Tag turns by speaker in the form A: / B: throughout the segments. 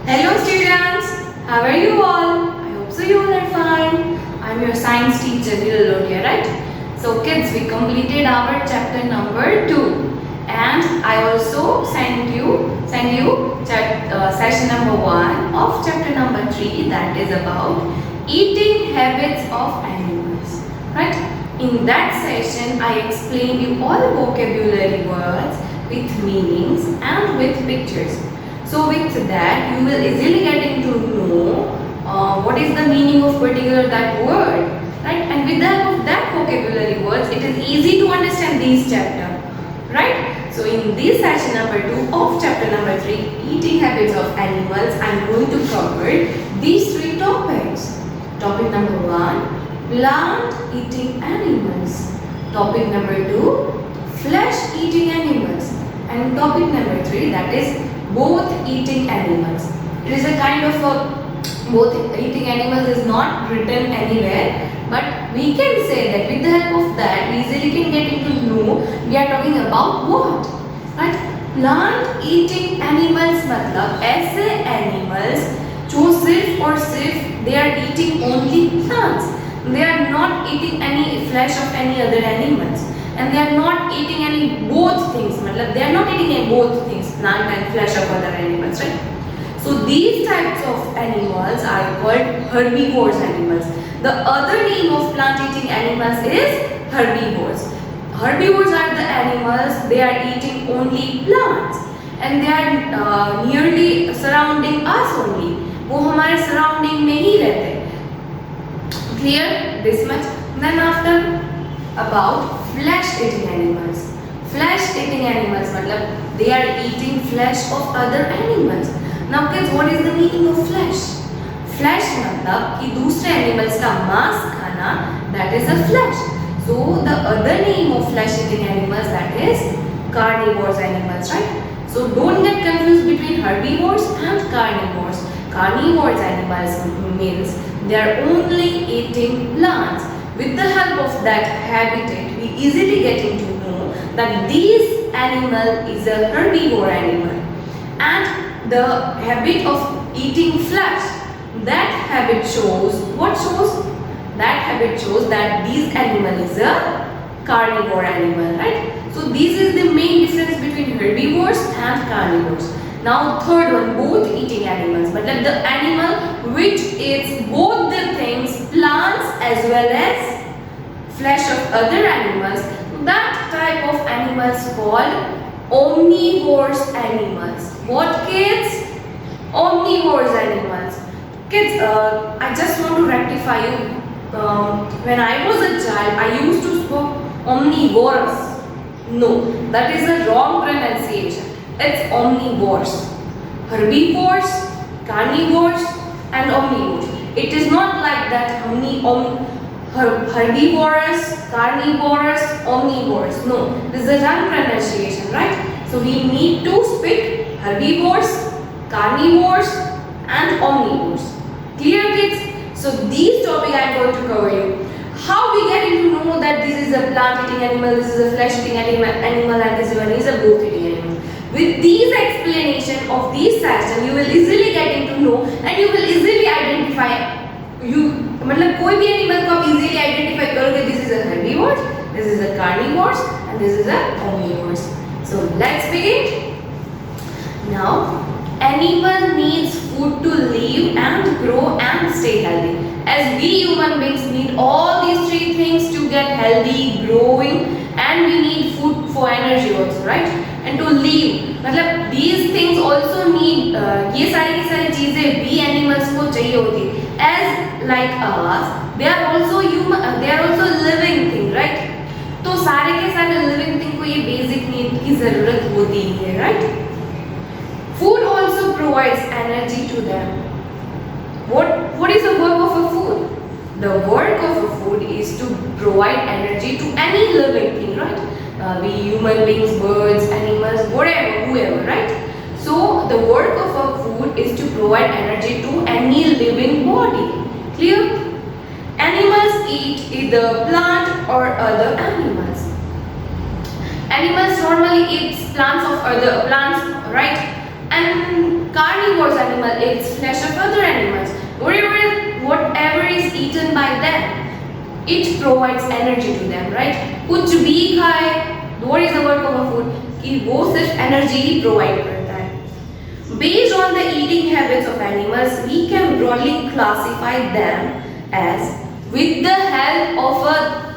A: Hello students, how are you all? I hope so you all are fine. I'm your science teacher Lil here, right? So kids, we completed our chapter number 2 and I also send you session number 1 of chapter number 3, that is about eating habits of animals, right? In that session I explained you all the vocabulary words with meanings and with pictures. So with that, you will easily getting to know what is the meaning of particular that word, right? And with the help of that vocabulary words, it is easy to understand these chapter, right? So in this session number 2 of chapter number 3, eating habits of animals, I am going to cover these 3 topics. Topic number 1, plant eating animals. Topic number 2, flesh eating animals. And topic number 3, that is both eating animals. It is a kind of both eating animals is not written anywhere, but we can say that with the help of that we easily can get into know we are talking about what, right? Plant eating animals मतलब ऐसे animals जो सिर्फ और सिर्फ they are eating only plants. They are not eating any flesh of any other animals. And they are not eating any both things. मतलब they are not eating any both things, plant and flesh of other animals, right? So these types of animals are called herbivores animals. The other name of plant eating animals is herbivores. Herbivores are the animals, they are eating only plants and they are nearly surrounding us only. वो हमारे surrounding में ही रहते हैं. Clear this much? Then after about flesh eating animals. Flesh eating animals मतलब they are eating flesh of other animals. Now kids, what is the meaning of flesh? Flesh मतलब कि दूसरे animals का मांस खाना, that is a flesh. So the other name of flesh eating animals, that is carnivores animals, right? So don't get confused between herbivores and carnivores. Carnivores animals means they are only eating plants. With the help of that habitat, we easily getting to know that this animal is a herbivore animal. And the habit of eating flesh, that habit shows, what shows? That habit shows that this animal is a carnivore animal, right? So this is the main difference between herbivores and carnivores. Now third one, both eating animals, but like the animal which eats both the things, plants as well as flesh of other animals, that type of animals called omnivores animals. What kids? Omnivores animals. Kids, I just want to rectify you. When I was a child, I used to speak omnivorous. No, that is a wrong pronunciation. It's omnivores. Herbivores, carnivores and omnivores. It is not like that herbivorous, carnivorous, omnivores. No, this is a wrong pronunciation, right? So we need to speak herbivores, carnivores and omnivores. Clear kids? So these topics I am going to cover you. How we get to know that this is a plant eating animal, this is a flesh eating animal and this one is a both eating animal. With these explanation of these session, you will easily get to know and you will easily identify. मतलब कोई भी animal को आप easily identify करोगे. This is a herbivores, this is a carnivores and this is a omnivores. So let's begin. Now, animal needs food to live and grow and stay healthy. As we human beings need all these 3 things to get healthy, growing, and we need food for energy also, right? And to live. मतलब these things also need ये सारी की सारी चीजें भी animals को चाहिए होती. As like us, they are also human, they are also living thing, right? तो सारे के सारे living thing को ये basic need की जरूरत होती है, right? Food also provides energy to them. What is the work of a food? The work of a food is to provide energy to any living thing, right? We human beings, birds, animals, whatever, whoever, right? So the work of a food is to provide energy to any living body. Clear? Animals eat either plant or other animals. Animals normally eat plants of other plants, right? And Carnivorous animal eats flesh of other animals. Whatever is eaten by them, it provides energy to them, right? कुछ भी खाए, what is the work of a food? कि वो सिर्फ energy ही provide करता है. Based on the eating habits of animals, we can broadly classify them as, with the help of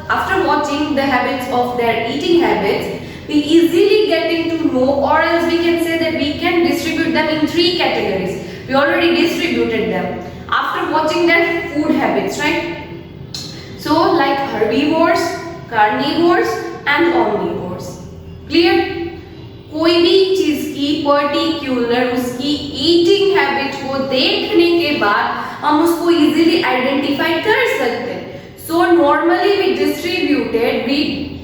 A: after watching the habits of their eating habits, we easily getting to know, or else we can say that we can distribute them in 3 categories. We already distributed them after watching their food habits, right? So like herbivores, carnivores and omnivores. Clear? कोई भी चीज की particular उसकी eating habit को देखने के बाद हम उसको इजीली आइडेंटिफाई कर सकते हैं. So normally we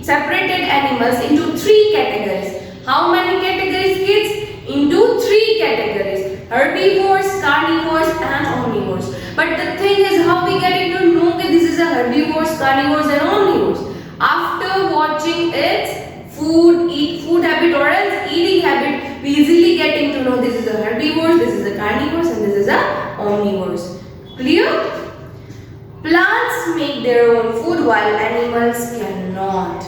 A: separated animals into 3 categories. How many categories, kids? Into 3 categories: herbivores, carnivores and omnivores. But the thing is, how we getting to know that this is a herbivores, carnivores and omnivores? After watching its food habit or else eating habit, we easily getting to know this is a herbivores, this is a carnivores and this is a omnivores. Clear? Plants make their own food while animals cannot.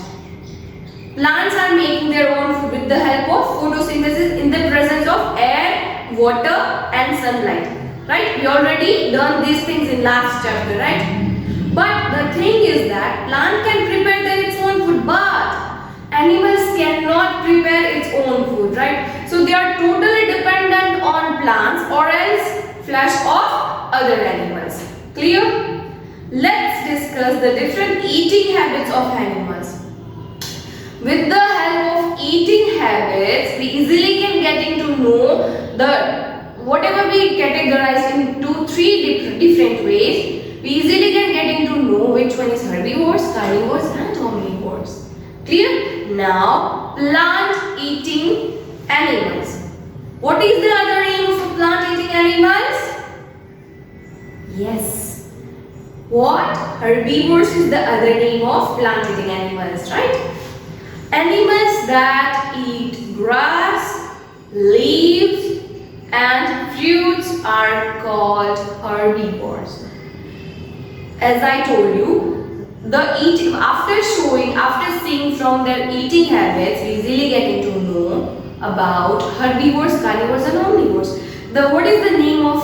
A: Plants are making their own food with the help of photosynthesis in the presence of air, water and sunlight. Right? We already done these things in last chapter, right? But the thing is that plant can prepare its own food, but animals cannot prepare its own food, right? So they are totally dependent on plants or else flesh of other animals. Clear? Let's discuss the different eating habits of animals. With the help of eating habits, we easily can getting to know the whatever we categorized into 3 different ways. We easily can getting to know which one is herbivores, carnivores and omnivores. Clear? Now, plant eating animals. What is the other name of plant eating animals? Yes. What? Herbivores is the other name of plant eating animals, right? Animals that eat grass, leaves and fruits are called herbivores. As I told you, after seeing from their eating habits, we easily getting to know about herbivores, carnivores and omnivores. What is the name of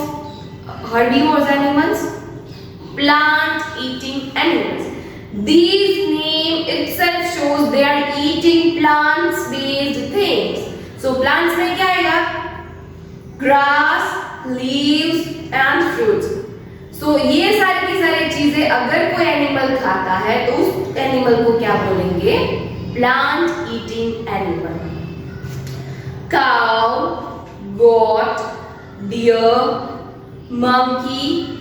A: herbivores animals? Plant eating animals. These name itself shows they are eating plants based things. So plants में क्या आएगा? Grass, leaves and fruits. So ये सारी की सारी चीजें अगर कोई एनिमल खाता है तो उस एनिमल को क्या बोलेंगे? Plant eating animal. Cow, goat, deer, monkey,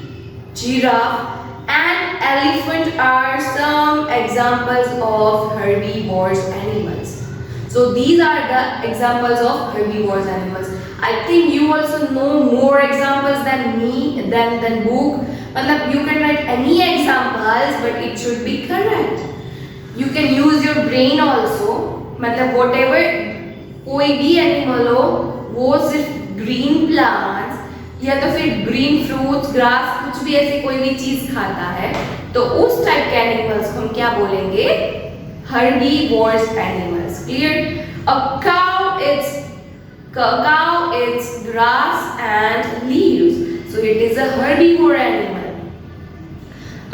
A: giraffe and elephant are some examples of herbivorous animals. So these are the examples of herbivorous animals. I think you also know more examples than me, than book. You can write any examples, but it should be correct. You can use your brain also. Whatever कोई भी animal हो, वो सिर्फ green plants या तो फिर green fruits, grass, कुछ भी ऐसी कोई भी चीज खाता है, तो उस टाइप के एनिमल्स को हम क्या बोलेंगे? Herbivorous animals. Clear? A cow eats grass and leaves, so it is a herbivore animal.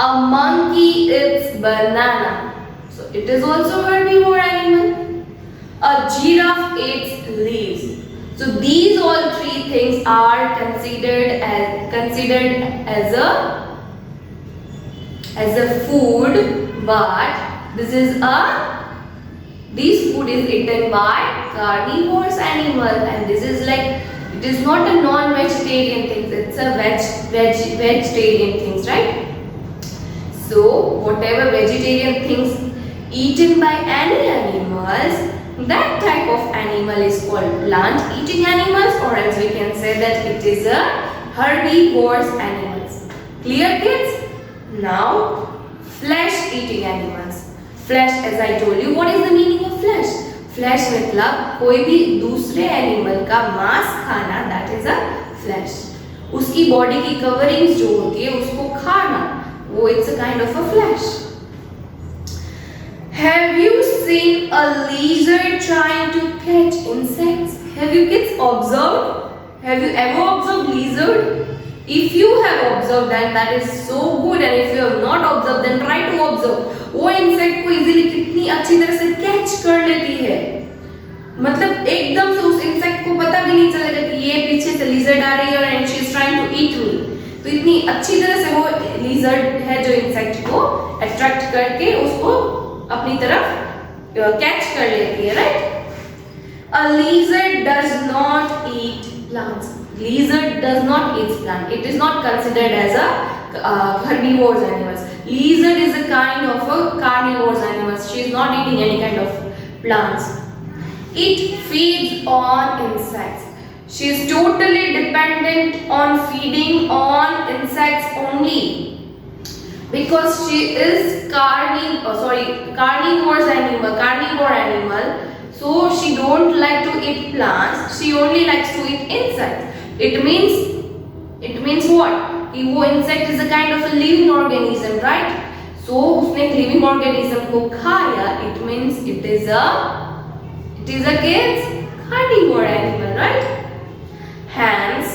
A: A monkey eats banana, so it is also herbivore animal. A giraffe eats leaves. So these all 3 things are considered as a food, but this food is eaten by carnivorous animal, and this is like, it is not a non-vegetarian thing, it's a vegetarian things, right? So whatever vegetarian things eaten by any animals, that type of animal is called plant eating animals, or else we can say that it is a herbivorous animals. Clear, kids? Now, flesh eating animals. Flesh, as I told you, what is the meaning of flesh? Flesh मतलब कोई भी दूसरे animal का मांस खाना, that is a flesh. उसकी body की coverings जो होती है उसको खाना, वो it's a kind of a flash. Have you seen a lizard trying to catch insects? Have you kids observed? Have you ever observed lizard? If you have observed then that is so good, and if you have not observed then try to observe. वो insect को easily कितनी अच्छी तरह से catch कर लेती है, मतलब एकदम से उस इंसेक्ट को पता भी नहीं चलेगा कि ये पीछे से लिजर्ड आ रही है and she is trying to eat me. तो इतनी अच्छी तरह से वो लिजर्ड है जो इंसेक्ट को अट्रैक्ट करके उसको अपनी तरफ कैच कर लेती है, right. A lizard does not eat plants. Lizard does not eat plants. It is not considered as a herbivorous animals. Lizard is a kind of a carnivorous animals. She is not eating any kind of plants. It feeds on insects. She is totally dependent on feeding on insects only. Because she is carnivorous carnivore animal, so she don't like to eat plants, she only likes to eat insects. It means what? कि वो insect is a kind of a living organism, right? So उसने living organism को खाया, it means it is a kids carnivore animal, right? Hence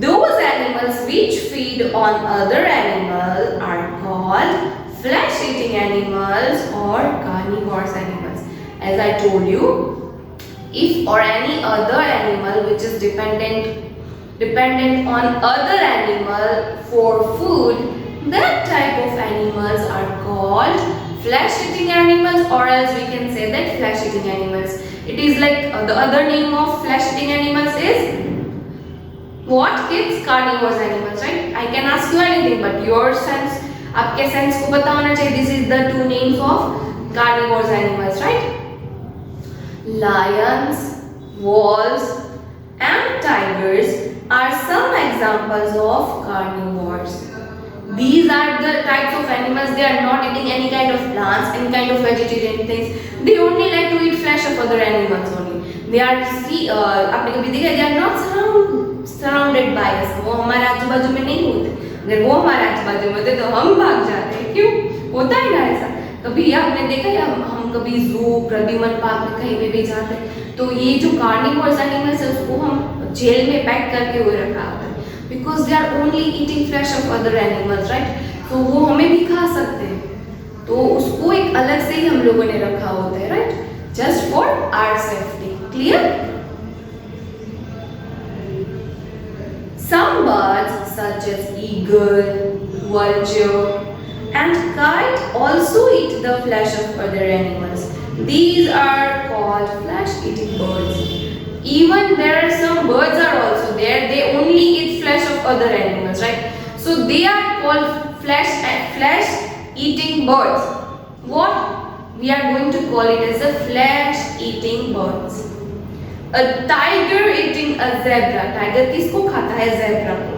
A: those animals which feed on other animals are called flesh-eating animals or carnivorous animals. As I told you, if or any other animal which is dependent on other animal for food, that type of animals are called flesh-eating animals, or else we can say that flesh-eating animals. It is like the other name of flesh-eating animals is what kids? Carnivorous animals, right? I can ask you anything, but your sense, आपके sense को पता होना चाहिए. This is the two names of carnivorous animals, right? Lions, wolves, and tigers are some examples of carnivores. These are the types of animals. They are not eating any kind of plants, any kind of vegetarian things. They only like to eat flesh of other animals only. They are आपने कभी देखा? They are not surrounded by us. वो हमारे आजू बाजू में नहीं होते. अगर वो हमारे आजू बाजू में होते तो हम भाग जाते हैं. क्यों होता है ना ऐसा? कभी आपने देखा या हम कभी जू, प्रद्युमन पार्क में कहीं पे भी जाते हैं तो ये जो कार्निवोरस एनिमल्स है उसको हम जेल में पैक करके हुए रखा होता है. Because they are only eating flesh of other animals, right. तो वो हमें भी खा सकते हैं, तो उसको एक अलग से ही हम लोगों ने रखा होता है, right, just for our safety. Clear? Some birds such as eagle, vulture and kite also eat the flesh of other animals. These are called flesh-eating birds. Even there are some birds are also there. They only eat flesh of other animals, right? So they are called flesh-eating birds. What? We are going to call it as a flesh-eating birds. A tiger eating a zebra. Tiger किसको खाता है? Zebra को.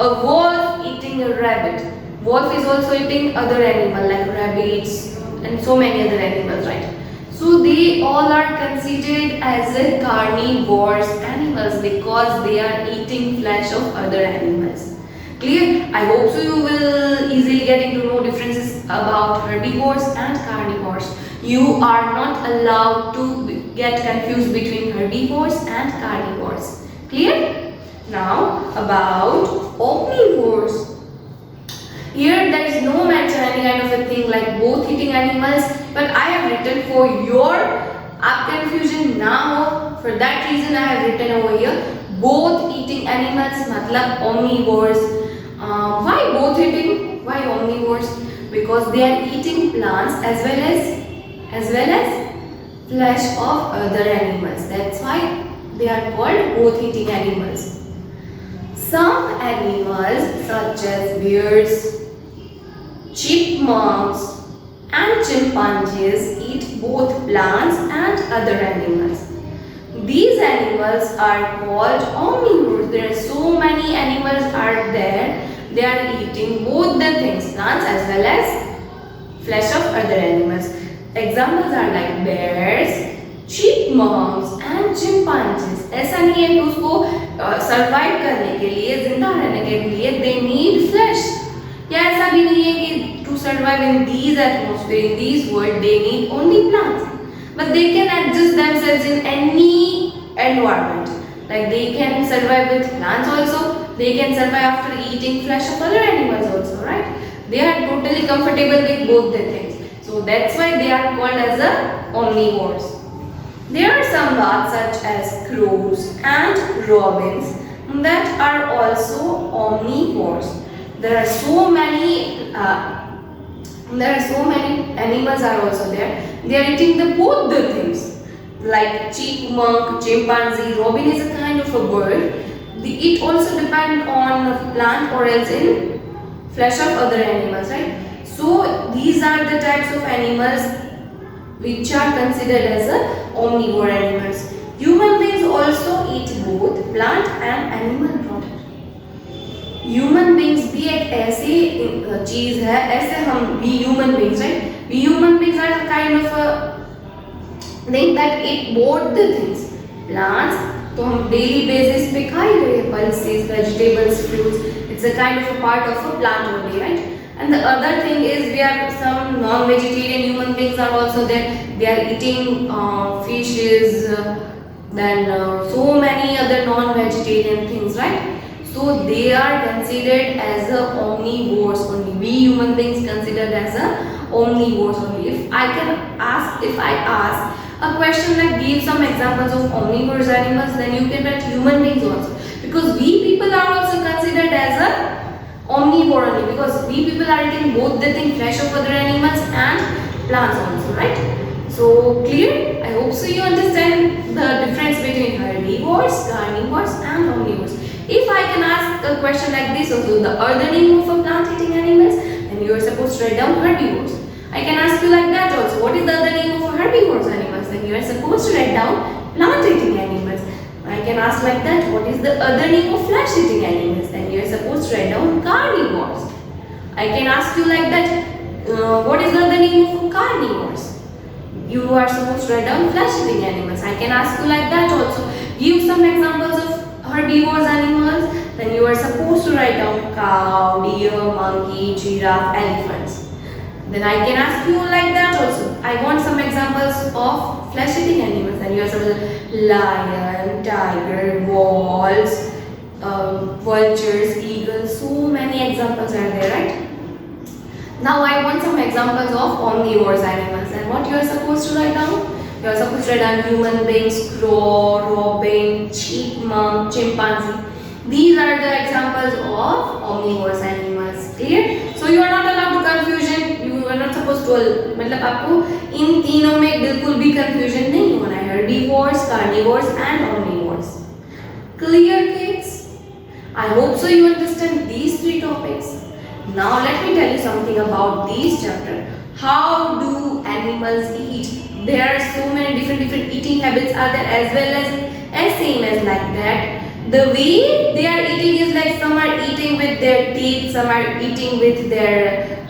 A: A wolf eating a rabbit. Wolf is also eating other animal like rabbits and so many other animals, right? So they all are considered as a carnivorous animals because they are eating flesh of other animals. Clear? I hope so you will easily getting to know differences about herbivores and carnivores. You are not allowed to get confused between herbivores and carnivores. Clear? Now about omnivores. Here there is no mention any kind of a thing like both eating animals, but I have written for your confusion now. For that reason I have written over here both eating animals matlab omnivores. Why both eating? Why omnivores? Because they are eating plants as well as flesh of other animals. That's why they are called both eating animals. Some animals such as bears, chipmunks and chimpanzees eat both plants and other animals. These animals are called omnivores. There are so many animals are there. They are eating both the things, plants as well as flesh of other animals. Examples are like bears, chipmunks and chimpanzees. ऐसा नहीं है कि उसको survive करने के लिए, जिंदा रहने के लिए they need flesh. या ऐसा भी नहीं है कि to survive in these atmosphere, in these world, they need only plants. But they can adjust themselves in any environment. Like they can survive with plants also. They can survive after eating flesh of other animals also, right? They are totally comfortable with both the things. So that's why they are called as a omnivores. There are some birds such as crows and robins that are also omnivores. There are so many animals are also there. They are eating both the things. Like chipmunk, chimpanzee, robin is a kind of a bird. It also depends on plant or else in flesh of other animals, right? So these are the types of animals which are considered as omnivore animals. Human beings also eat both plant and animal product. Human beings भी एक ऐसी चीज है, ऐसे हम we human beings, right? We human beings are a kind of a thing that eat both the things. Plants तो हम daily basis पे खा ही रहे हैं, pulses, vegetables, fruits. It's a kind of a part of a plant only, right? And the other thing is we are some non-vegetarian human beings are also there. They are eating fishes, then so many other non-vegetarian things, right? So they are considered as omnivores only. We human beings considered as omnivores only. If I ask a question like give some examples of omnivores animals, then you can write human beings also. Because we people are also considered as omnivore only, because we people are eating both the thing, flesh of other animals and plants also, right? So clear? I hope so you understand the difference between herbivores, carnivores and omnivores. If I can ask a question like this also, the other name of a plant eating animals, then you are supposed to write down herbivores. I can ask you like that also, what is the other name of herbivores animals? Then you are supposed to write down plant eating animals. I can ask like that, what is the other name of flesh eating animals? Then you are supposed to write down carnivores. I can ask you like that, what is the other name of carnivores? You are supposed to write down flesh eating animals. I can ask you like that also. Give some examples of herbivores animals. Then you are supposed to write down cow, deer, monkey, giraffe, elephants. Then I can ask you like that also. I want some examples of flesh eating animals. Then you are supposed to lion, tiger, wolves, vultures, eagles. So many examples are there, right? Now I want some examples of omnivores animals. And what you are supposed to write down? You are supposed to write down human beings, crow, robin, chipmunk, chimpanzee. These are the examples of omnivores animals. Clear? So you are not allowed to confusion. You are not supposed to. मतलब आपको इन तीनों में बिल्कुल भी confusion नहीं होना है. Herbivores, carnivores and omnivores. Clear, kids? I hope so you understand these three topics. Now let me tell you something about these chapters. How do animals eat? There are so many different eating habits are there, as well as same as like that. The way they are eating is like some are eating with their teeth, some are eating with their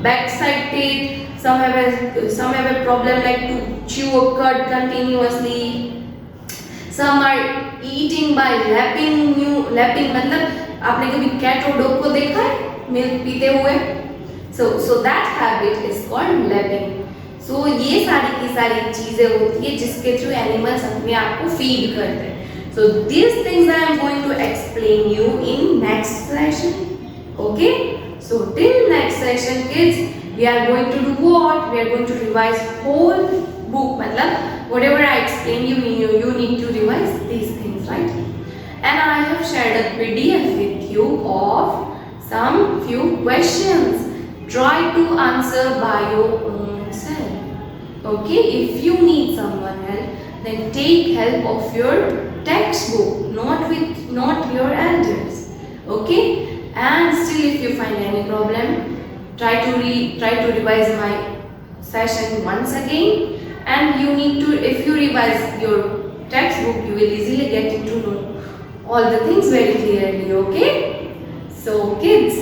A: backside teeth. Some have a problem like to chew a cud continuously. Some are eating by lapping. मतलब आपने कभी cat और dog को देखा है milk पीते हुए? So that habit is called lapping. So ये सारी की सारी चीजें होती है जिसके थ्रू एनिमल्स अपने आप को फीड करते हैं. So these things I am going to explain you in next session. Okay? So till next session, kids, we are going to do what? We are going to revise whole book. मतलब whatever I explain you need to revise these things, right? And I have shared a PDF with you of some few questions. Try to answer by your own self. Okay? If you need someone help, then take help of your textbook, not your elders. Okay? And still, if you find any problem, try to revise my session once again. And you need to, if you revise your textbook, you will easily get to know all the things very clearly. Okay? So kids,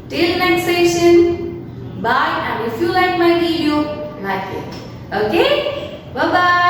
A: till next session, bye. And if you like my video, like it. Okay? Bye bye.